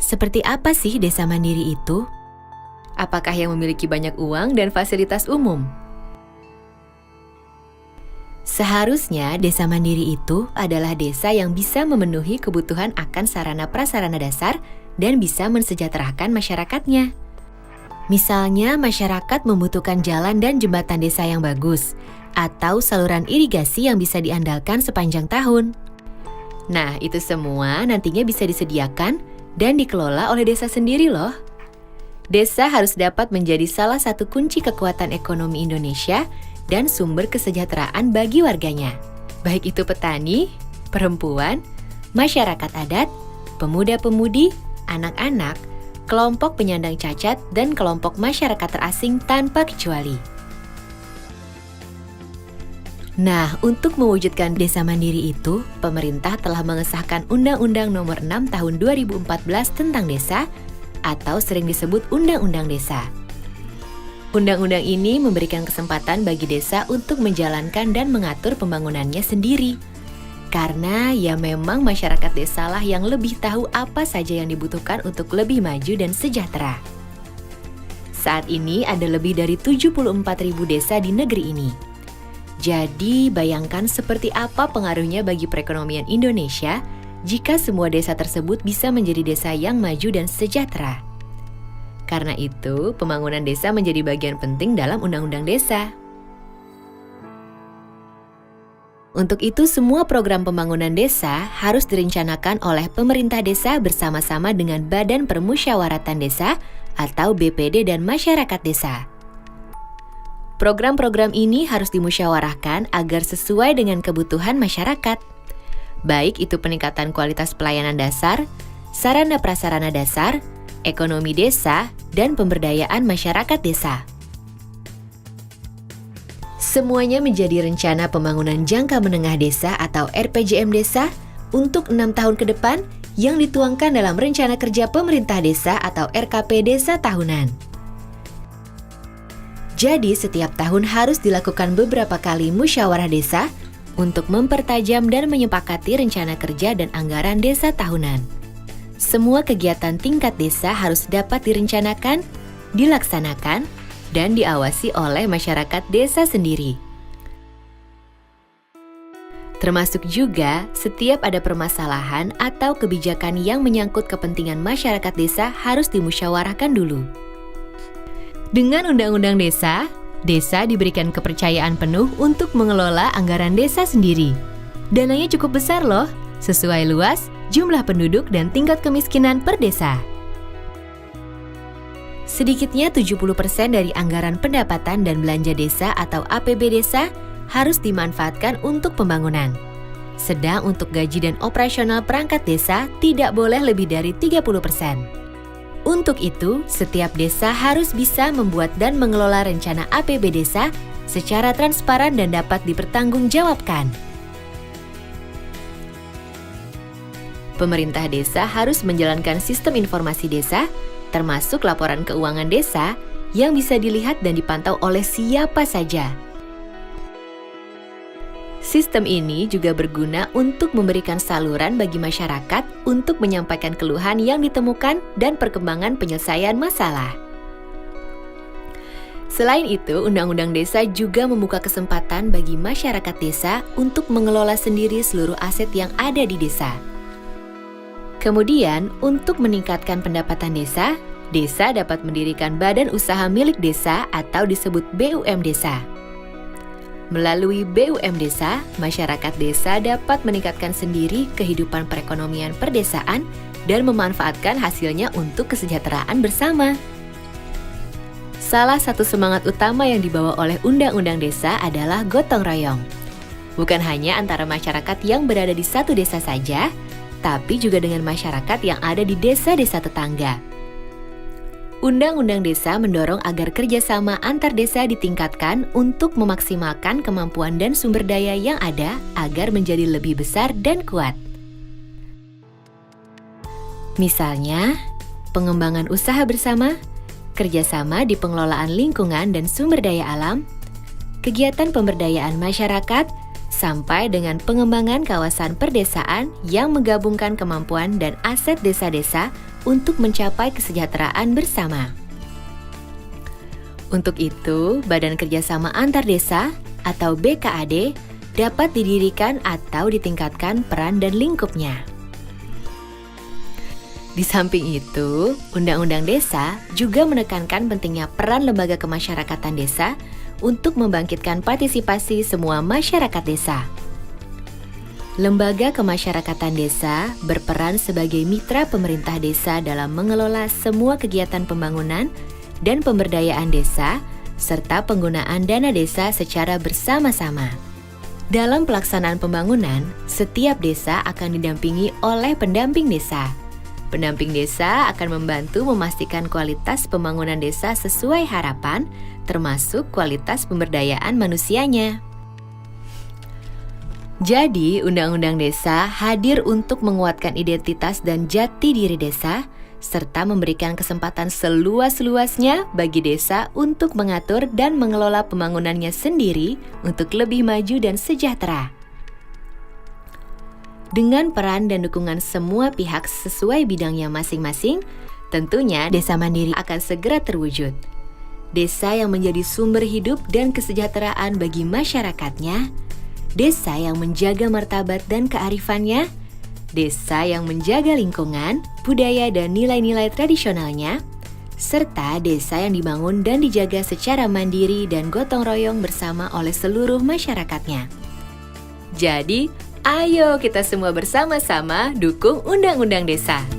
Seperti apa sih desa mandiri itu? Apakah yang memiliki banyak uang dan fasilitas umum? Seharusnya desa mandiri itu adalah desa yang bisa memenuhi kebutuhan akan sarana prasarana dasar dan bisa mensejahterakan masyarakatnya. Misalnya masyarakat membutuhkan jalan dan jembatan desa yang bagus, atau saluran irigasi yang bisa diandalkan sepanjang tahun. Nah, itu semua nantinya bisa disediakan dan dikelola oleh desa sendiri loh. Desa harus dapat menjadi salah satu kunci kekuatan ekonomi Indonesia dan sumber kesejahteraan bagi warganya. Baik itu petani, perempuan, masyarakat adat, pemuda-pemudi, anak-anak, kelompok penyandang cacat, dan kelompok masyarakat terasing tanpa kecuali. Nah, untuk mewujudkan desa mandiri itu, pemerintah telah mengesahkan Undang-Undang Nomor 6 Tahun 2014 tentang Desa, atau sering disebut Undang-Undang Desa. Undang-undang ini memberikan kesempatan bagi desa untuk menjalankan dan mengatur pembangunannya sendiri. Karena ya memang masyarakat desalah yang lebih tahu apa saja yang dibutuhkan untuk lebih maju dan sejahtera. Saat ini ada lebih dari 74.000 desa di negeri ini. Jadi bayangkan seperti apa pengaruhnya bagi perekonomian Indonesia jika semua desa tersebut bisa menjadi desa yang maju dan sejahtera. Karena itu, pembangunan desa menjadi bagian penting dalam Undang-Undang Desa. Untuk itu, semua program pembangunan desa harus direncanakan oleh pemerintah desa bersama-sama dengan Badan Permusyawaratan Desa atau BPD dan masyarakat desa. Program-program ini harus dimusyawarahkan agar sesuai dengan kebutuhan masyarakat. Baik itu peningkatan kualitas pelayanan dasar, sarana prasarana dasar, ekonomi desa, dan pemberdayaan masyarakat desa. Semuanya menjadi rencana pembangunan jangka menengah desa atau RPJM desa untuk 6 tahun ke depan yang dituangkan dalam Rencana Kerja Pemerintah Desa atau RKP Desa Tahunan. Jadi setiap tahun harus dilakukan beberapa kali musyawarah desa untuk mempertajam dan menyepakati rencana kerja dan anggaran desa tahunan. Semua kegiatan tingkat desa harus dapat direncanakan, dilaksanakan, dan diawasi oleh masyarakat desa sendiri. Termasuk juga setiap ada permasalahan atau kebijakan yang menyangkut kepentingan masyarakat desa harus dimusyawarahkan dulu. Dengan Undang-Undang Desa, desa diberikan kepercayaan penuh untuk mengelola anggaran desa sendiri. Dananya cukup besar loh, sesuai luas, jumlah penduduk, dan tingkat kemiskinan per desa. Sedikitnya 70% dari anggaran pendapatan dan belanja desa atau APB desa harus dimanfaatkan untuk pembangunan. Sedang untuk gaji dan operasional perangkat desa tidak boleh lebih dari 30%. Untuk itu, setiap desa harus bisa membuat dan mengelola rencana APB desa secara transparan dan dapat dipertanggungjawabkan. Pemerintah desa harus menjalankan sistem informasi desa, termasuk laporan keuangan desa yang bisa dilihat dan dipantau oleh siapa saja. Sistem ini juga berguna untuk memberikan saluran bagi masyarakat untuk menyampaikan keluhan yang ditemukan dan perkembangan penyelesaian masalah. Selain itu, Undang-Undang Desa juga membuka kesempatan bagi masyarakat desa untuk mengelola sendiri seluruh aset yang ada di desa. Kemudian, untuk meningkatkan pendapatan desa, desa dapat mendirikan badan usaha milik desa atau disebut BUM desa. Melalui BUM desa, masyarakat desa dapat meningkatkan sendiri kehidupan perekonomian perdesaan dan memanfaatkan hasilnya untuk kesejahteraan bersama. Salah satu semangat utama yang dibawa oleh Undang-Undang Desa adalah gotong royong. Bukan hanya antara masyarakat yang berada di satu desa saja, tapi juga dengan masyarakat yang ada di desa-desa tetangga. Undang-Undang Desa mendorong agar kerjasama antar desa ditingkatkan untuk memaksimalkan kemampuan dan sumber daya yang ada agar menjadi lebih besar dan kuat. Misalnya, pengembangan usaha bersama, kerjasama di pengelolaan lingkungan dan sumber daya alam, kegiatan pemberdayaan masyarakat, sampai dengan pengembangan kawasan perdesaan yang menggabungkan kemampuan dan aset desa-desa untuk mencapai kesejahteraan bersama. Untuk itu, Badan Kerjasama Antar Desa atau BKAD dapat didirikan atau ditingkatkan peran dan lingkupnya. Di samping itu, Undang-Undang Desa juga menekankan pentingnya peran lembaga kemasyarakatan desa untuk membangkitkan partisipasi semua masyarakat desa. Lembaga kemasyarakatan desa berperan sebagai mitra pemerintah desa dalam mengelola semua kegiatan pembangunan dan pemberdayaan desa, serta penggunaan dana desa secara bersama-sama. Dalam pelaksanaan pembangunan, setiap desa akan didampingi oleh pendamping desa. Pendamping desa akan membantu memastikan kualitas pembangunan desa sesuai harapan, termasuk kualitas pemberdayaan manusianya. Jadi, Undang-Undang Desa hadir untuk menguatkan identitas dan jati diri desa, serta memberikan kesempatan seluas-luasnya bagi desa untuk mengatur dan mengelola pembangunannya sendiri untuk lebih maju dan sejahtera. Dengan peran dan dukungan semua pihak sesuai bidangnya masing-masing, tentunya desa mandiri akan segera terwujud. Desa yang menjadi sumber hidup dan kesejahteraan bagi masyarakatnya, desa yang menjaga martabat dan kearifannya, desa yang menjaga lingkungan, budaya dan nilai-nilai tradisionalnya, serta desa yang dibangun dan dijaga secara mandiri dan gotong royong bersama oleh seluruh masyarakatnya. Jadi, ayo kita semua bersama-sama dukung Undang-Undang Desa.